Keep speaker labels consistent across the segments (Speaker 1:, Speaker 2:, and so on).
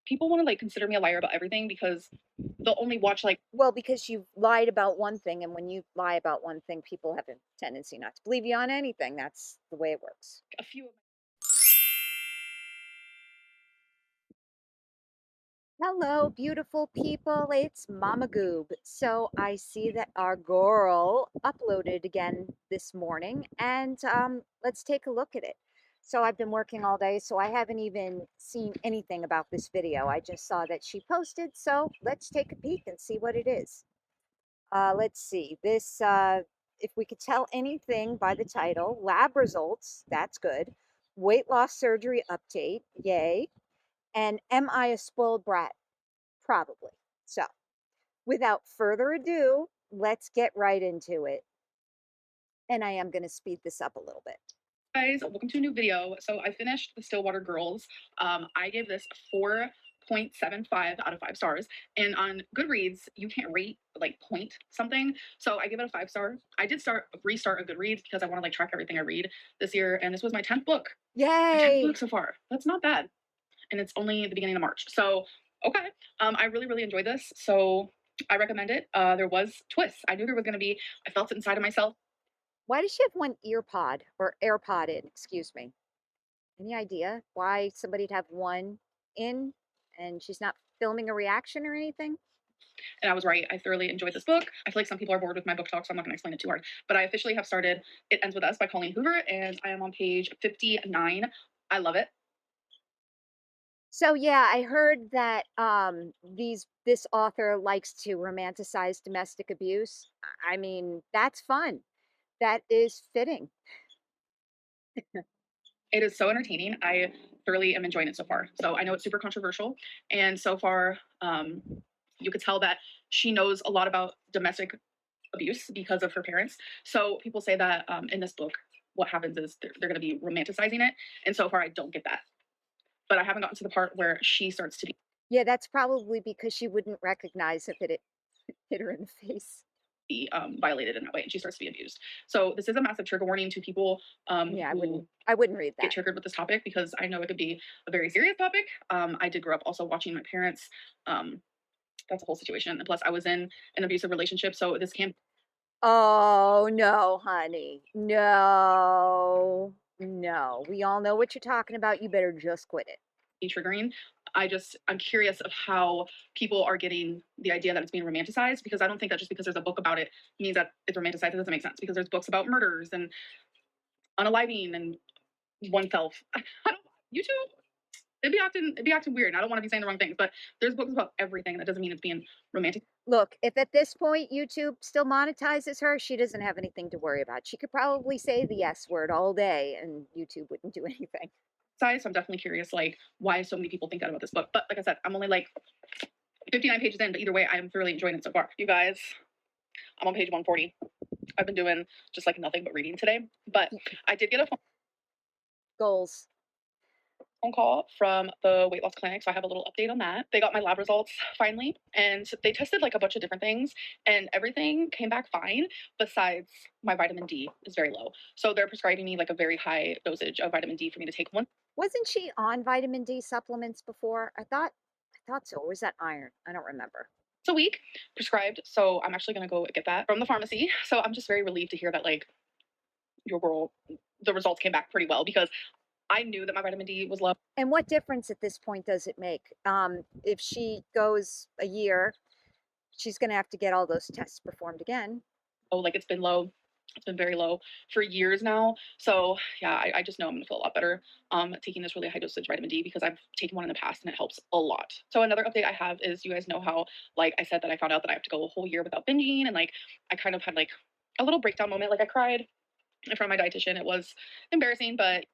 Speaker 1: People want to like consider me a liar about everything because they'll only watch like
Speaker 2: Well, because you've lied about one thing, and when you lie about one thing, people have a tendency not to believe you on anything. That's the way it works.
Speaker 1: a few of
Speaker 2: Hello, beautiful people. It's Mama Goob. So I see that our girl uploaded again this morning, and let's take a look at it. So I've been working all day, so I haven't even seen anything about this video. I just saw that she posted, so let's take a peek and see what it is. Let's see. If we could tell anything by the title, lab results, that's good. Weight loss surgery update, yay. And am I a spoiled brat? Probably. So, without further ado, let's get right into it. And I am going to speed this up a little bit.
Speaker 1: guys, welcome to a new video. So I finished the Stillwater Girls. I gave this 4.75 out of 5 stars, and on Goodreads you can't rate like point something, so I give it a 5 star. I did restart a Goodreads because I want to like track everything I read this year, and this was my 10th book. My 10th
Speaker 2: Yay!
Speaker 1: book so far. That's not bad, and it's only the beginning of March. So okay, I really enjoyed this, so I recommend it. There was twists. I knew there was going to be. I felt it inside of myself.
Speaker 2: Why does she have one ear pod or AirPod in? Excuse me. Any idea why somebody'd have one in and she's not filming a reaction or anything?
Speaker 1: And I was right. I thoroughly enjoyed this book. I feel like some people are bored with my book talk, so I'm not going to explain it too hard. But I officially have started It Ends With Us by Colleen Hoover, and I am on page 59. I love it.
Speaker 2: So yeah, I heard that this author likes to romanticize domestic abuse. I mean, that's fun. That is fitting.
Speaker 1: It is so entertaining. I thoroughly am enjoying it so far. So I know it's super controversial, and so far, you could tell that she knows a lot about domestic abuse because of her parents. So people say that in this book, what happens is they're going to be romanticizing it, and so far I don't get that. But I haven't gotten to the part where she starts to
Speaker 2: Yeah, that's probably because she wouldn't recognize if it hit her in the face.
Speaker 1: be violated in that way, and she starts to be abused. So this is a massive trigger warning to people
Speaker 2: Yeah,
Speaker 1: who
Speaker 2: I wouldn't read
Speaker 1: get
Speaker 2: that.
Speaker 1: triggered with this topic, because I know it could be a very serious topic. I did grow up also watching my parents. Um, that's a whole situation. And plus, I was in an abusive relationship, so this can
Speaker 2: Oh, no, honey. No. No. We all know what you're talking about. You better just quit it.
Speaker 1: be triggering. I'm curious of how people are getting the idea that it's being romanticized, because I don't think that just because there's a book about it means that it's romanticized. It doesn't make sense, because there's books about murders and unaliving and oneself. I don't YouTube. It'd be acting weird. And I don't want to be saying the wrong things, but there's books about everything. That doesn't mean it's being romantic.
Speaker 2: Look, if at this point YouTube still monetizes her, she doesn't have anything to worry about. She could probably say the S word all day and YouTube wouldn't do anything.
Speaker 1: So I'm definitely curious, like, why so many people think that about this book. But like I said, I'm only like 59 pages in, but either way, I am thoroughly enjoying it so far. You guys, I'm on page 140. I've been doing just like nothing but reading today. But I did get a
Speaker 2: Goals.
Speaker 1: phone call from the weight loss clinic, so I have a little update on that. They got my lab results finally, and they tested like a bunch of different things, and everything came back fine, besides my vitamin D is very low. So they're prescribing me like a very high dosage of vitamin D for me to take once
Speaker 2: Wasn't she on vitamin D supplements before? I thought so. Or was that iron? I don't remember.
Speaker 1: a week prescribed. So I'm actually gonna go get that from the pharmacy. So I'm just very relieved to hear that like your girl, the results came back pretty well, because I knew that my vitamin D was low.
Speaker 2: And what difference at this point does it make? If she goes a year, she's going to have to get all those tests performed again.
Speaker 1: Oh, like it's been low. It's been very low for years now. So yeah, I just know I'm gonna feel a lot better taking this really high dosage vitamin D, because I've taken one in the past and it helps a lot. So another update I have is, you guys know how like I said that I found out that I have to go a whole year without binging, and like I kind of had like a little breakdown moment. Like I cried in front of my dietitian. It was embarrassing, but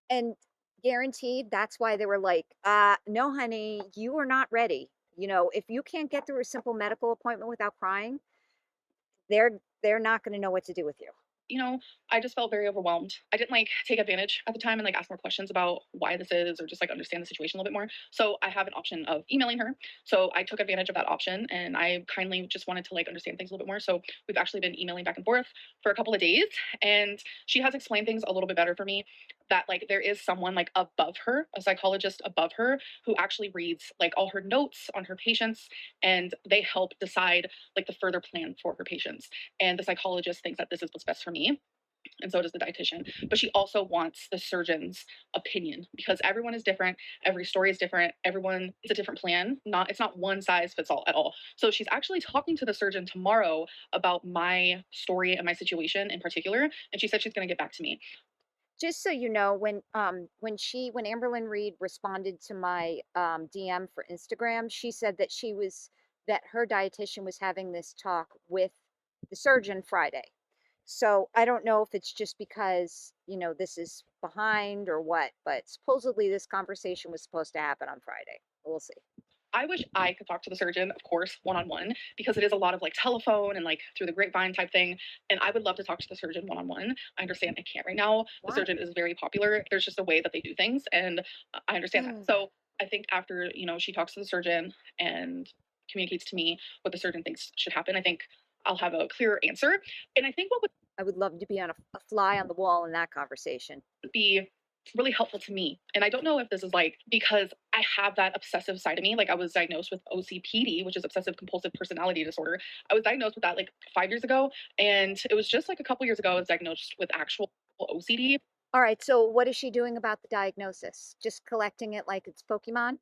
Speaker 2: And guaranteed, that's why they were like, no, honey, you are not ready. You know, if you can't get through a simple medical appointment without crying, they're not going to know what to do with you.
Speaker 1: I just felt very overwhelmed. I didn't like take advantage at the time and like ask more questions about why this is or just like understand the situation a little bit more. So I have an option of emailing her. So I took advantage of that option and I kindly just wanted to like understand things a little bit more. So we've actually been emailing back and forth for a couple of days and she has explained things a little bit better for me, that like there is someone like above her, a psychologist above her, who actually reads like all her notes on her patients and they help decide like the further plan for her patients. And the psychologist thinks that this is what's best for me, and so does the dietitian. But she also wants the surgeon's opinion because everyone is different, every story is different, everyone it's a different plan. Not It's not one size fits all at all. So she's actually talking to the surgeon tomorrow about my story and my situation in particular, and she said she's going to get back to me.
Speaker 2: Just so you know, when Amberlynn Reid responded to my DM for Instagram, she said that that her dietitian was having this talk with the surgeon Friday. So I don't know if it's just because, this is behind or what, but supposedly this conversation was supposed to happen on Friday. We'll see.
Speaker 1: I wish I could talk to the surgeon, of course, one on one, because it is a lot of like telephone and like through the grapevine type thing. And I would love to talk to the surgeon one on one. I understand I can't right now. The
Speaker 2: Why?
Speaker 1: surgeon is very popular. There's just a way that they do things, and I understand that. So I think after she talks to the surgeon and communicates to me what the surgeon thinks should happen, I think I'll have a clearer answer. And I think what
Speaker 2: I would love to be on a fly on the wall in that conversation.
Speaker 1: be really helpful to me. And I don't know if this is like because I have that obsessive side of me. Like I was diagnosed with OCPD, which is obsessive compulsive personality disorder. I was diagnosed with that like 5 years ago. And it was just like a couple years ago, I was diagnosed with actual OCD.
Speaker 2: All right, so what is she doing about the diagnosis? Just collecting it like it's Pokemon?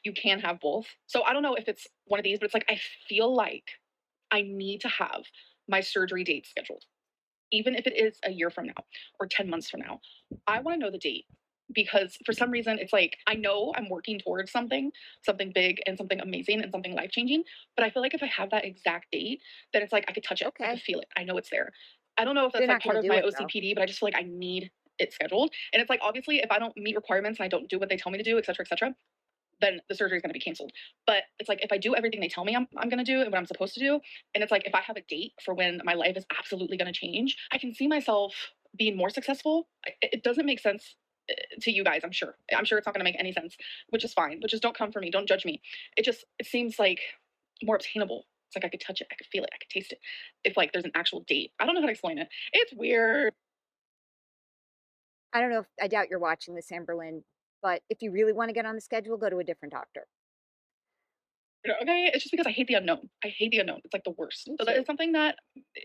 Speaker 1: You can have both. So I don't know if it's one of these, but it's like I feel like I need to have my surgery date scheduled, even if it is a year from now or 10 months from now. I want to know the date because for some reason it's like I know I'm working towards something big and something amazing and something life changing. But I feel like if I have that exact date, then it's like I could touch it, I could
Speaker 2: Okay.
Speaker 1: feel it, I know it's there. I don't know if
Speaker 2: They're
Speaker 1: that's like
Speaker 2: not
Speaker 1: part
Speaker 2: gonna
Speaker 1: of
Speaker 2: do
Speaker 1: my
Speaker 2: it though.
Speaker 1: OCPD, but I just feel like I need it scheduled. And it's like obviously if I don't meet requirements and I don't do what they tell me to do, et cetera, then the surgery is going to be canceled. But it's like if I do everything they tell me I'm going to do and what I'm supposed to do, and it's like if I have a date for when my life is absolutely going to change, I can see myself being more successful. It doesn't make sense to you guys, I'm sure. I'm sure it's not going to make any sense, which is fine. But just don't come for me. Don't judge me. It seems like more obtainable. It's like I could touch it, I could feel it, I could taste it. If like there's an actual date, I don't know how to explain it. It's weird.
Speaker 2: I don't know if I doubt you're watching this, Amberlynn, but if you really want to get on the schedule, go to a different doctor.
Speaker 1: Okay, it's just because I hate the unknown. I hate the unknown. It's like the worst.
Speaker 2: Me
Speaker 1: So that is
Speaker 2: too.
Speaker 1: something that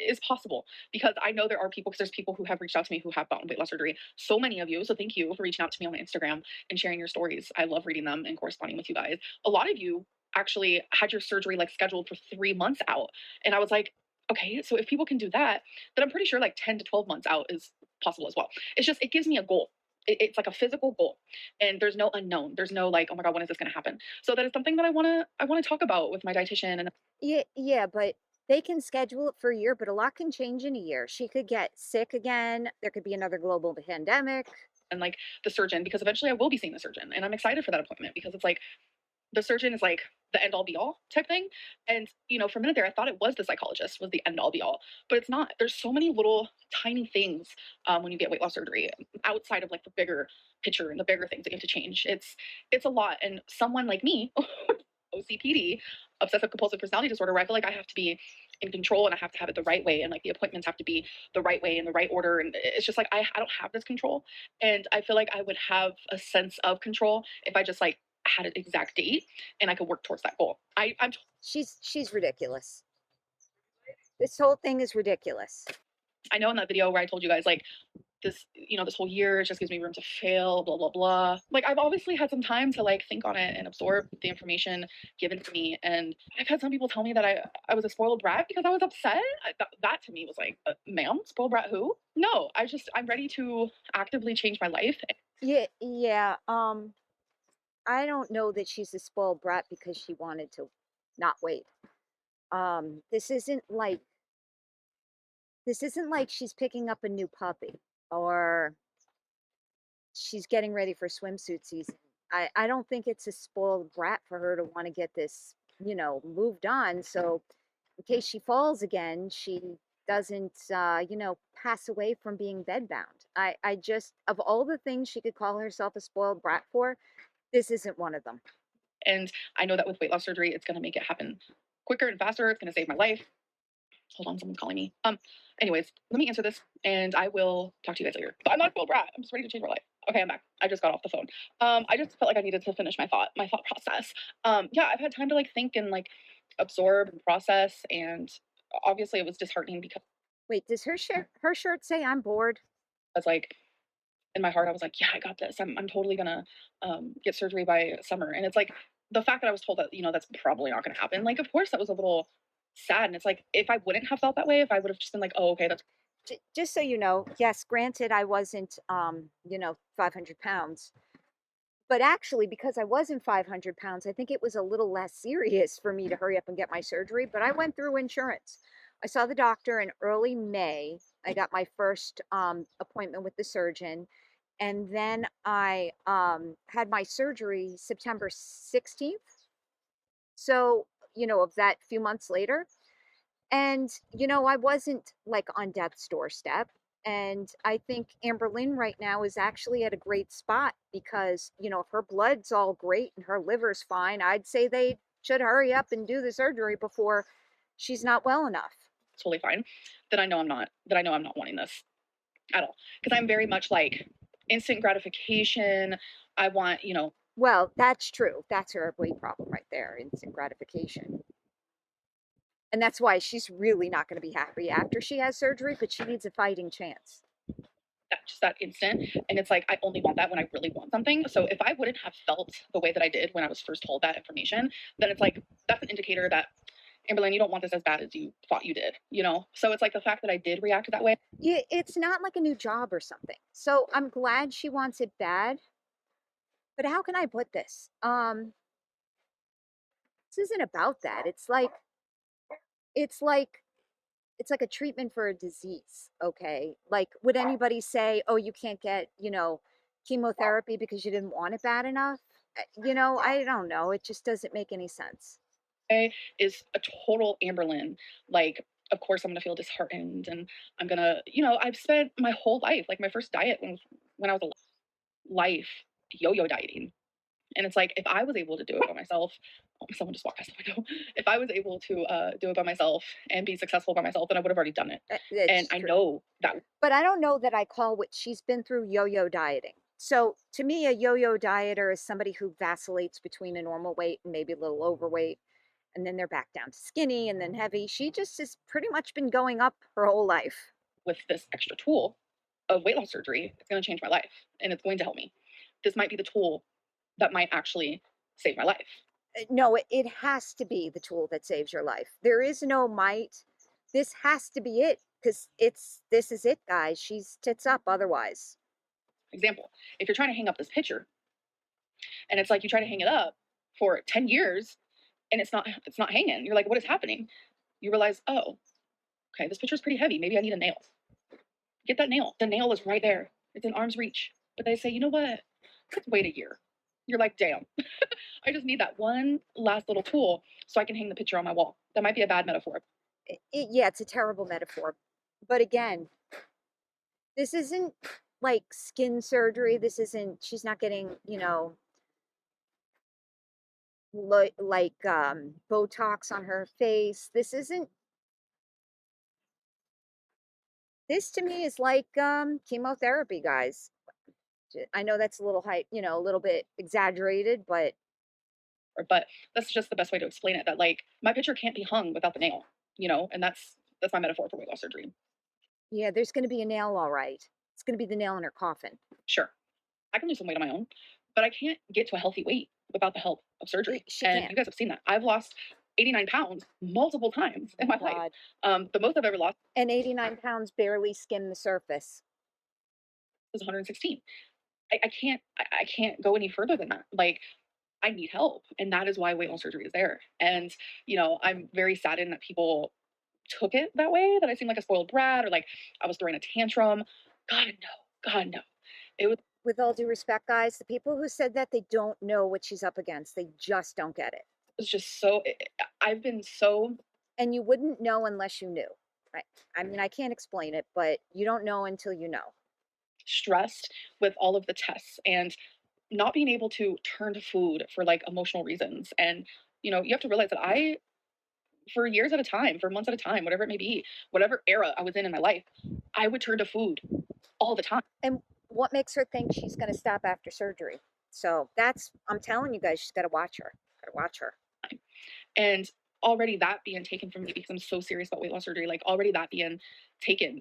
Speaker 1: is possible because I know there are people because there's people who have reached out to me who have gotten weight loss surgery. So many of you. So thank you for reaching out to me on my Instagram and sharing your stories. I love reading them and corresponding with you guys. A lot of you actually had your surgery like scheduled for 3 months out. And I was like, okay, so if people can do that, then I'm pretty sure like 10 to 12 months out is possible as well. It's just, it gives me a goal. It's like a physical goal and there's no unknown. There's no like, oh my God, when is this going to happen? So that is something that I want to talk about with my dietitian and
Speaker 2: Yeah, yeah, but they can schedule it for a year, but a lot can change in a year. She could get sick again. There could be another global pandemic.
Speaker 1: like the surgeon because eventually I will be seeing the surgeon and I'm excited for that appointment because it's like the surgeon is like the end all be all type thing. And for a minute there, I thought it was the psychologist was the end all be all, but it's not. There's so many little tiny things when you get weight loss surgery outside of like the bigger picture and the bigger things that you have to change. It's a lot, and someone like me, OCPD, obsessive compulsive personality disorder, where I feel like I have to be in control and I have to have it the right way, and like the appointments have to be the right way in the right order, and it's just like I don't have this control, and I feel like I would have a sense of control if I just like had an exact date and I could work towards that goal.
Speaker 2: She's ridiculous. This whole thing is ridiculous.
Speaker 1: I know in that video where I told you guys like this whole year just gives me room to fail, blah blah blah. Like I've obviously had some time to like think on it and absorb the information given to me, and I've had some people tell me that I was a spoiled brat because I was upset. That to me was like, ma'am, spoiled brat who? No, I'm ready to actively change my life.
Speaker 2: Yeah, yeah. I don't know that she's a spoiled brat because she wanted to not wait. This isn't like she's picking up a new puppy or she's getting ready for swimsuit season. I don't think it's a spoiled brat for her to want to get this, moved on. So in case she falls again, she doesn't, pass away from being bedbound. I just, of all the things she could call herself a spoiled brat for, this isn't one of them.
Speaker 1: And I know that with weight loss surgery, it's going to make it happen quicker and faster. It's going to save my life. Hold on, someone's calling me. Anyways, let me answer this and I will talk to you guys later. But I'm not a spoiled brat. I'm just ready to change my life. Okay, I'm back. I just got off the phone. I just felt like I needed to finish my thought process. Yeah, I've had time to like think and like absorb and process. And obviously it was disheartening because
Speaker 2: Wait, does her shirt say I'm bored?
Speaker 1: like in my heart, I was like, yeah, I got this. I'm totally gonna get surgery by summer. And it's like the fact that I was told that, that's probably not gonna happen. Like, of course, that was a little sad. And it's like, if I wouldn't have felt that way, if I would have just been like, oh, okay, that's
Speaker 2: Just so you know, yes, granted, I wasn't, 500 pounds. But actually, because I wasn't 500 pounds, I think it was a little less serious for me to hurry up and get my surgery. But I went through insurance. I saw the doctor in early May. I got my first appointment with the surgeon. And then I had my surgery September 16th. So, of that few months later. And, I wasn't like on death's doorstep. And I think Amberlynn right now is actually at a great spot because, if her blood's all great and her liver's fine, I'd say they should hurry up and do the surgery before she's not well enough.
Speaker 1: totally fine. Then I know I'm not. That I know I'm not wanting this at all because I'm very much like instant gratification. I want,
Speaker 2: Well, that's true. That's her big problem right there, instant gratification. And that's why she's really not going to be happy after she has surgery, but she needs a fighting chance.
Speaker 1: that instant. And it's like I only want that when I really want something. So if I wouldn't have felt the way that I did when I was first told that information, then it's like that's an indicator that Amberlynn, you don't want this as bad as you thought you did. So it's like the fact that I did react that way.
Speaker 2: Yeah, it's not like a new job or something. So I'm glad she wants it bad, but how can I put this? This isn't about that. It's like it's like a treatment for a disease, okay? Like would anybody say, "Oh, you can't get, chemotherapy because you didn't want it bad enough?" I don't know. It just doesn't make any sense.
Speaker 1: Is a total Amberlynn. Like, of course, I'm gonna feel disheartened, and I'm gonna, I've spent my whole life, like my first diet when I was a life yo-yo dieting. And it's like if I was able to do it by myself, oh, someone just walked past the window. If I was able to do it by myself and be successful by myself, then I would have already done it. And
Speaker 2: It's
Speaker 1: I
Speaker 2: true.
Speaker 1: know that
Speaker 2: But I don't know that I call what she's been through yo-yo dieting. So to me, a yo-yo dieter is somebody who vacillates between a normal weight and maybe a little overweight, and then they're back down to skinny and then heavy. She just has pretty much been going up her whole life.
Speaker 1: with this extra tool of weight loss surgery, it's going to change my life and it's going to help me. This might be the tool that might actually save my life.
Speaker 2: No, it has to be the tool that saves your life. There is no might. This has to be it because this is it, guys. She's tits up otherwise.
Speaker 1: Example, if you're trying to hang up this picture and it's like you try to hang it up for 10 years and it's not hanging. You're like, what is happening? You realize, oh, okay, this picture is pretty heavy. Maybe I need a nail. Get that nail. The nail is right there. It's in arm's reach. But they say, you know what? Let's wait a year. You're like, damn, I just need that one last little tool so I can hang the picture on my wall. That might be a bad metaphor.
Speaker 2: Yeah, it's a terrible metaphor. But again, this isn't like skin surgery. This isn't, she's not getting, like Botox on her face. This to me is like chemotherapy, guys. I know that's a little high, a little bit exaggerated, but
Speaker 1: But that's just the best way to explain it. That like my picture can't be hung without the nail, and that's my metaphor for weight loss surgery.
Speaker 2: yeah, there's going to be a nail, all right. It's going to be the nail in her coffin.
Speaker 1: Sure, I can lose some weight on my own, but I can't get to a healthy weight without the help of surgery.
Speaker 2: She
Speaker 1: And
Speaker 2: can't.
Speaker 1: you guys have seen that. I've lost 89 pounds multiple times
Speaker 2: Oh
Speaker 1: in
Speaker 2: my
Speaker 1: my life.
Speaker 2: God.
Speaker 1: The most I've ever lost
Speaker 2: And 89 pounds barely skimmed the surface.
Speaker 1: was 116. I can't go any further than that. Like I need help, and that is why weight loss surgery is there. And I'm very saddened that people took it that way. That I seem like a spoiled brat or like I was throwing a tantrum. God no, God no. It was
Speaker 2: With all due respect, guys, the people who said that, they don't know what she's up against. They just don't get it.
Speaker 1: just so. I've been so
Speaker 2: And you wouldn't know unless you knew. I, I mean, I can't explain it, but you don't know until you know.
Speaker 1: stressed with all of the tests and not being able to turn to food for like emotional reasons. And, you have to realize that for years at a time, for months at a time, whatever it may be, whatever era I was in my life, I would turn to food all the time.
Speaker 2: And what makes her think she's going to stop after surgery? So that's, I'm telling you guys, she's got to watch her. Got to watch her.
Speaker 1: And already that being taken from me because I'm so serious about weight loss surgery, like already that being taken,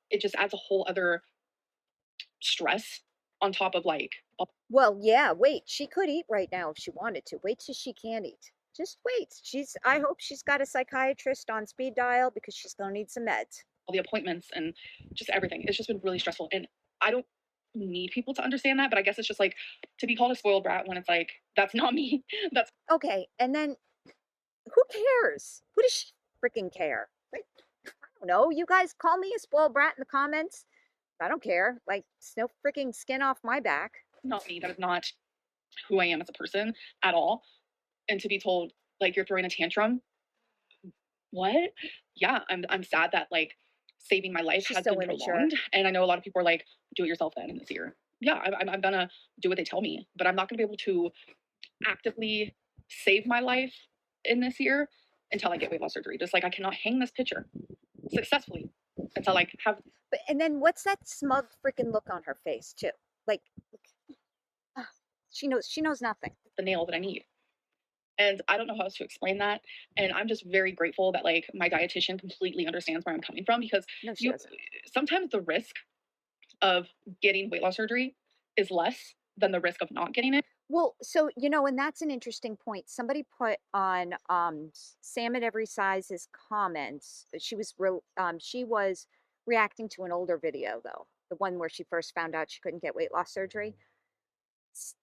Speaker 1: it just adds a whole other stress on top of like,
Speaker 2: Well, yeah, wait. She could eat right now if she wanted to. Wait till she can't eat. Just wait. I hope she's got a psychiatrist on speed dial because she's going to need some meds.
Speaker 1: all the appointments and just everything. It's just been really stressful. And I don't need people to understand that, but I guess it's just like to be called a spoiled brat when it's like, that's not me. That's
Speaker 2: Okay, and then who cares? Who does she freaking care? Like, I don't know. You guys call me a spoiled brat in the comments. I don't care. Like, it's no freaking skin off my back.
Speaker 1: not me. That is not who I am as a person at all. And to be told like you're throwing a tantrum, what? Yeah, I'm sad that like saving my life
Speaker 2: She's
Speaker 1: has
Speaker 2: so
Speaker 1: been
Speaker 2: immature.
Speaker 1: prolonged. And I know a lot of people are like, do it yourself then in this year. Yeah, I'm gonna do what they tell me, but I'm not gonna be able to actively save my life in this year until I get weight loss surgery. Just like I cannot hang this picture successfully until I have
Speaker 2: But and then what's that smug freaking look on her face too? Like, ah, she knows nothing.
Speaker 1: the nail that I need. And I don't know how else to explain that. And I'm just very grateful that like my dietitian completely understands where I'm coming from because
Speaker 2: No, she
Speaker 1: you
Speaker 2: doesn't.
Speaker 1: sometimes the risk of getting weight loss surgery is less than the risk of not getting it.
Speaker 2: Well, so and that's an interesting point. Somebody put on Sam at Every Size's comments. She was reacting to an older video though, the one where she first found out she couldn't get weight loss surgery.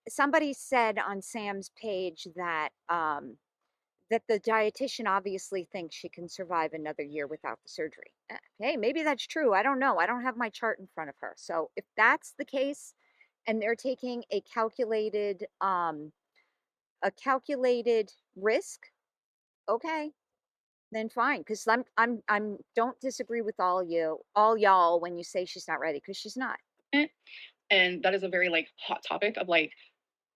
Speaker 2: Somebody said on Sam's page that the dietitian obviously thinks she can survive another year without the surgery. Hey, maybe that's true. I don't know. I don't have my chart in front of her. So if that's the case, and they're taking a calculated risk, okay, then fine. Because I'm don't disagree with all y'all when you say she's not ready, because she's not.
Speaker 1: And that is a very like hot topic of like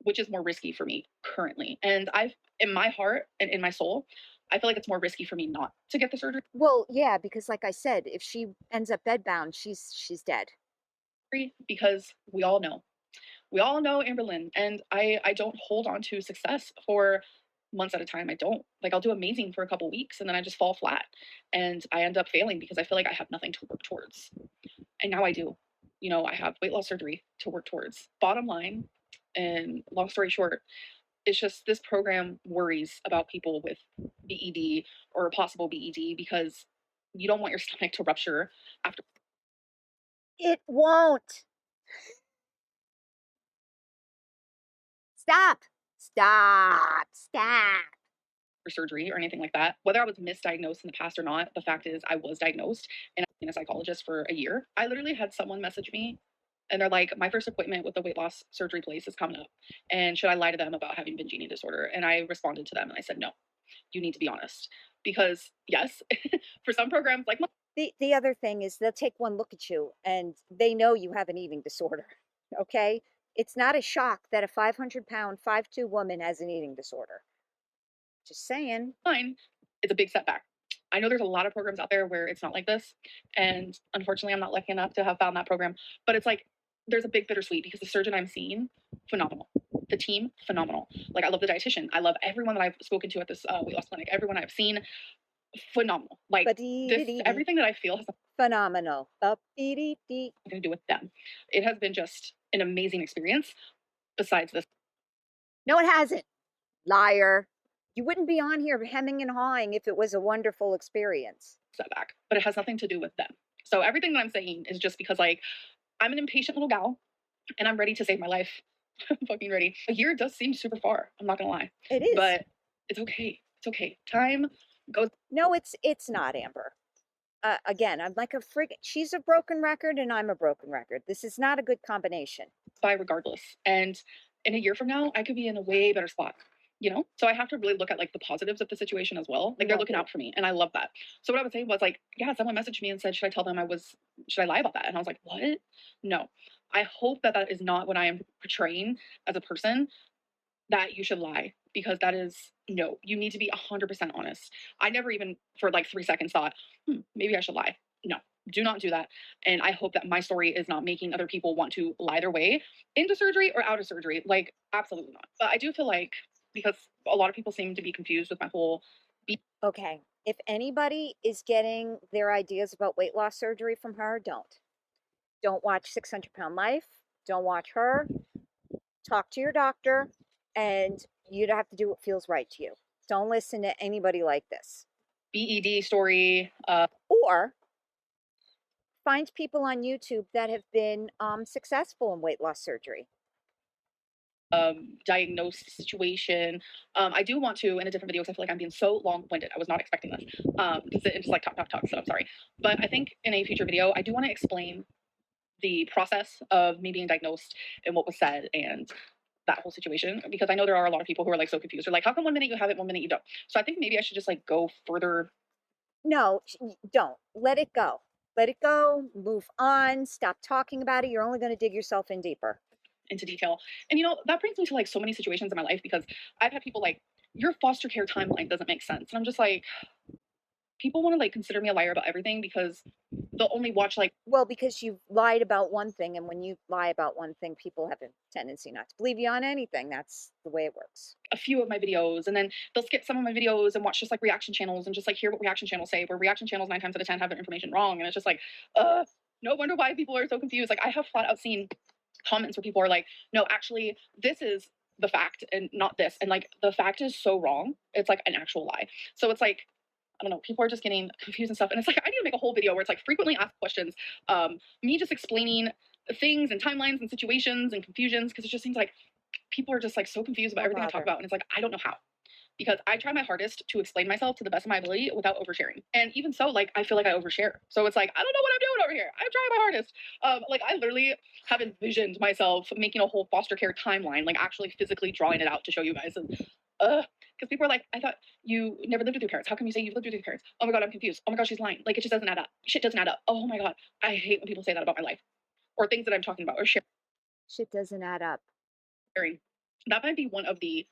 Speaker 1: which is more risky for me currently. And I've in my heart and in my soul, I feel like it's more risky for me not to get the surgery
Speaker 2: Well, yeah, because like I said, if she ends up bedbound, she's dead.
Speaker 1: because we all know Amberlynn, and I don't hold on to success for months at a time. I don't like I'll do amazing for a couple weeks and then I just fall flat and I end up failing because I feel like I have nothing to work towards. And now I do. I have weight loss surgery to work towards. Bottom line, and long story short, it's just this program worries about people with BED or a possible BED because you don't want your stomach to rupture after
Speaker 2: It won't. Stop. Stop. Stop.
Speaker 1: surgery or anything like that. Whether I was misdiagnosed in the past or not, the fact is I was diagnosed and I've been a psychologist for a year. I literally had someone message me and they're like, my first appointment with the weight loss surgery place is coming up. And should I lie to them about having binge eating disorder? And I responded to them and I said, no, you need to be honest. Because yes, for some programs like
Speaker 2: The other thing is they'll take one look at you and they know you have an eating disorder. Okay? It's not a shock that a 500-pound, 5'2" woman has an eating disorder. Just saying.
Speaker 1: mine, it's a big setback. I know there's a lot of programs out there where it's not like this. And unfortunately, I'm not lucky enough to have found that program. But it's like there's a big bittersweet because the surgeon I'm seeing, phenomenal. The team, phenomenal. Like I love the dietitian. I love everyone that I've spoken to at this weight loss clinic. Everyone I've seen, phenomenal. Like this,
Speaker 2: Ba-dee-dee-dee-dee.
Speaker 1: everything that I feel has
Speaker 2: Phenomenal. Up-dee-dee-dee.
Speaker 1: nothing to do with them. It has been just an amazing experience. Besides this
Speaker 2: No, it hasn't. Liar. You wouldn't be on here hemming and hawing if it was a wonderful experience.
Speaker 1: setback, but it has nothing to do with them. So everything that I'm saying is just because like I'm an impatient little gal and I'm ready to save my life. I'm fucking ready. A year does seem super far. I'm not gonna lie,
Speaker 2: It is.
Speaker 1: but it's okay. It's okay. Time goes
Speaker 2: No, it's not, Amber. Again, I'm like a frig. She's a broken record, and I'm a broken record. This is not a good combination.
Speaker 1: by regardless. And in a year from now, I could be in a way better spot. So I have to really look at like the positives of the situation as well. Like they're
Speaker 2: Love
Speaker 1: looking
Speaker 2: it.
Speaker 1: out for me and I love that. So what I would say was like, yeah, someone messaged me and said, should I lie about that? And I was like, what? No. I hope that that is not what I am portraying as a person, that you should lie, because that is no, you need to be 100% honest. I never even for like 3 seconds thought, maybe I should lie. No, do not do that. And I hope that my story is not making other people want to lie their way into surgery or out of surgery. Like, absolutely not. But I do feel like, because a lot of people seem to be confused with my whole
Speaker 2: Okay. If anybody is getting their ideas about weight loss surgery from her, don't. Don't watch 600-Pound Life. Don't watch her. Talk to your doctor, and you'd have to do what feels right to you. Don't listen to anybody like this.
Speaker 1: BED story,
Speaker 2: Or find people on YouTube that have been successful in weight loss surgery.
Speaker 1: diagnosed situation. I do want to in a different video, because I feel like I'm being so long-winded. I was not expecting this. Because it's just like talk, talk, talk. So I'm sorry. But I think in a future video, I do want to explain the process of me being diagnosed and what was said and that whole situation, because I know there are a lot of people who are like so confused. They're like, how come 1 minute you have it, 1 minute you don't? So I think maybe I should just like go further
Speaker 2: No, don't. Let it go. Let it go. Move on. Stop talking about it. You're only going to dig yourself in deeper.
Speaker 1: into detail. And that brings me to like so many situations in my life, because I've had people like, your foster care timeline doesn't make sense. And I'm just like, people want to like consider me a liar about everything because they'll only watch like
Speaker 2: Well, because you've lied about one thing, and when you lie about one thing, people have a tendency not to believe you on anything. That's the way it works.
Speaker 1: a few of my videos, and then they'll skip some of my videos and watch just like reaction channels and just like hear what reaction channels say, where reaction channels 9 times out of 10 have their information wrong. And it's just like, no wonder why people are so confused. Like, I have flat out seen comments where people are like, no, actually, this is the fact and not this. And like, the fact is so wrong. It's like an actual lie. So it's like, I don't know, people are just getting confused and stuff. And it's like, I need to make a whole video where it's like frequently asked questions, me just explaining things and timelines and situations and confusions, because it just seems like people are just like so confused about
Speaker 2: Don't
Speaker 1: everything I talk
Speaker 2: bother.
Speaker 1: about. And it's like, I don't know how, because I try my hardest to explain myself to the best of my ability without oversharing. And even so, like, I feel like I overshare. So it's like, I don't know what I'm doing over here. I'm trying my hardest. Like, I literally have envisioned myself making a whole foster care timeline, like actually physically drawing it out to show you guys. And because people are like, I thought you never lived with your parents. How come you say you've lived with your parents? Oh my god, I'm confused. Oh my god, she's lying. Like, it just doesn't add up. Shit doesn't add up. Oh my god, I hate when people say that about my life or things that I'm talking about or
Speaker 2: Shit doesn't add up.
Speaker 1: sharing. That might be one of the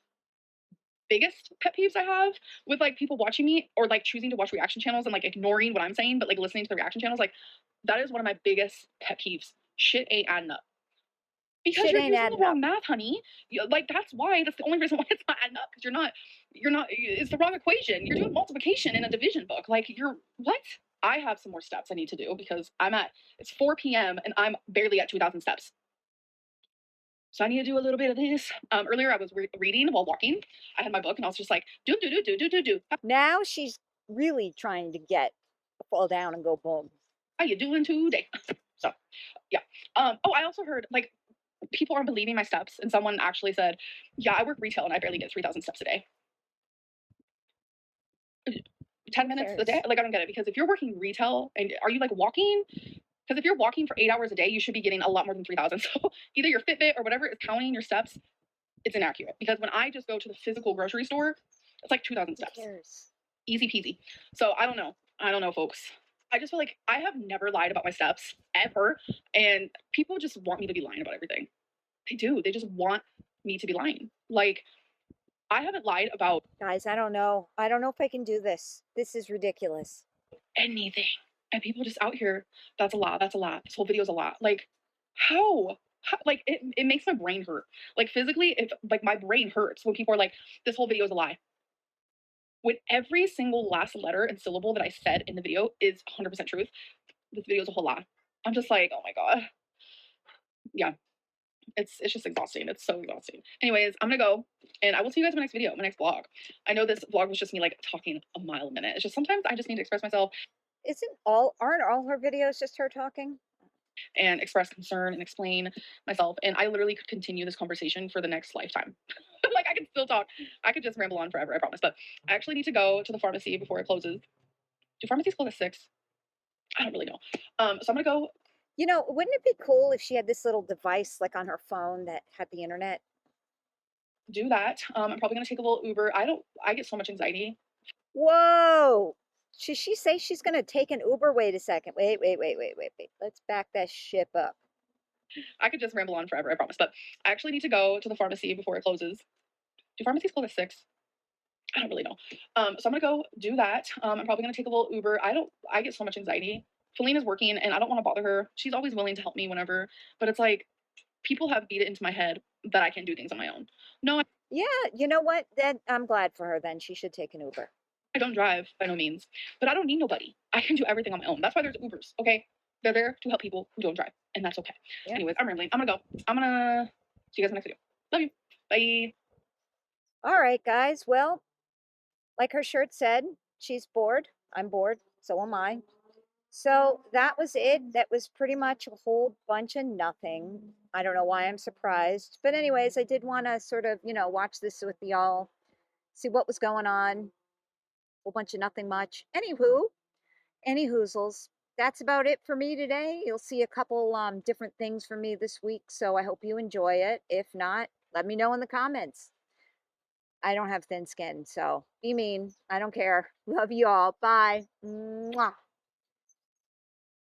Speaker 1: biggest pet peeves I have with like people watching me or like choosing to watch reaction channels and like ignoring what I'm saying, but like listening to the reaction channels. Like, that is one of my biggest pet peeves. Shit ain't adding up. Because
Speaker 2: Shit
Speaker 1: you're
Speaker 2: ain't
Speaker 1: using the
Speaker 2: adding up.
Speaker 1: wrong math, honey. Like, that's why. That's the only reason why it's not adding up, because it's the wrong equation. You're doing multiplication in a division book. Like, you're what? I have some more steps I need to do, because it's 4 p.m. and I'm barely at 2,000 steps. So I need to do a little bit of this. Earlier I was reading while walking. I had my book and I was just like, do, do, do, do, do, do, do.
Speaker 2: Now she's really trying to get fall down and go boom.
Speaker 1: How you doing today? So, yeah. Oh, I also heard like people aren't believing my steps, and someone actually said, "Yeah, I work retail and I barely get 3,000 steps a day." 10
Speaker 2: Who
Speaker 1: minutes a day?
Speaker 2: cares?
Speaker 1: Like, I don't get it, because if you're working retail and are you like walking? Because if you're walking for 8 hours a day, you should be getting a lot more than 3,000. So either your Fitbit or whatever is counting your steps, it's inaccurate. Because when I just go to the physical grocery store, it's like 2,000
Speaker 2: Who
Speaker 1: steps.
Speaker 2: cares?
Speaker 1: Easy peasy. So I don't know. I don't know, folks. I just feel like I have never lied about my steps ever. And people just want me to be lying about everything. They do. They just want me to be lying. Like, I haven't lied about
Speaker 2: Guys, I don't know. I don't know if I can do this. This is ridiculous.
Speaker 1: anything. And people just out here, that's a lot. That's a lot. This whole video is a lot. Like, how? Like, it makes my brain hurt. Like, physically, if like my brain hurts when people are like, this whole video is a lie. When every single last letter and syllable that I said in the video is 100% truth, this video is a whole lie. I'm just like, oh my god. Yeah, it's just exhausting. It's so exhausting. Anyways, I'm gonna go, and I will see you guys in my next video, my next vlog. I know this vlog was just me like talking a mile a minute. It's just sometimes I just need to express myself
Speaker 2: Aren't all her videos just her talking?
Speaker 1: and express concern and explain myself. And I literally could continue this conversation for the next lifetime. Like, I could still talk. I could just ramble on forever, I promise. But I actually need to go to the pharmacy before it closes. Do pharmacies close at 6? I don't really know. So I'm gonna go.
Speaker 2: You know, wouldn't it be cool if she had this little device like on her phone that had the internet?
Speaker 1: do that. I'm probably gonna take a little Uber. I get so much anxiety.
Speaker 2: Whoa! Should she say she's going to take an Uber? Wait a second. Wait. Let's back that ship up.
Speaker 1: I could just ramble on forever, I promise. But I actually need to go to the pharmacy before it closes. Do pharmacies close at 6? I don't really know. So I'm gonna go do that. I'm probably gonna take a little Uber. I get so much anxiety. Feline is working and I don't want to bother her. She's always willing to help me whenever, but it's like people have beat it into my head that I can do things on my own. No,
Speaker 2: Yeah, you know what? Then I'm glad for her then. She should take an Uber.
Speaker 1: I don't drive by no means, but I don't need nobody. I can do everything on my own. That's why there's Ubers, okay? They're there to help people who don't drive, and that's okay.
Speaker 2: Yeah.
Speaker 1: Anyways, I'm rambling. I'm gonna go. I'm gonna see you guys in the next video. Love you. Bye.
Speaker 2: All right, guys. Well, like her shirt said, she's bored. I'm bored. So am I. So that was it. That was pretty much a whole bunch of nothing. I don't know why I'm surprised. But, anyways, I did want to sort of, watch this with y'all, see what was going on. Whole bunch of nothing much. Any hoozles. That's about it for me today. You'll see a couple different things from me this week. So I hope you enjoy it. If not, let me know in the comments. I don't have thin skin, so be mean. I don't care. Love you all. Bye. Mwah.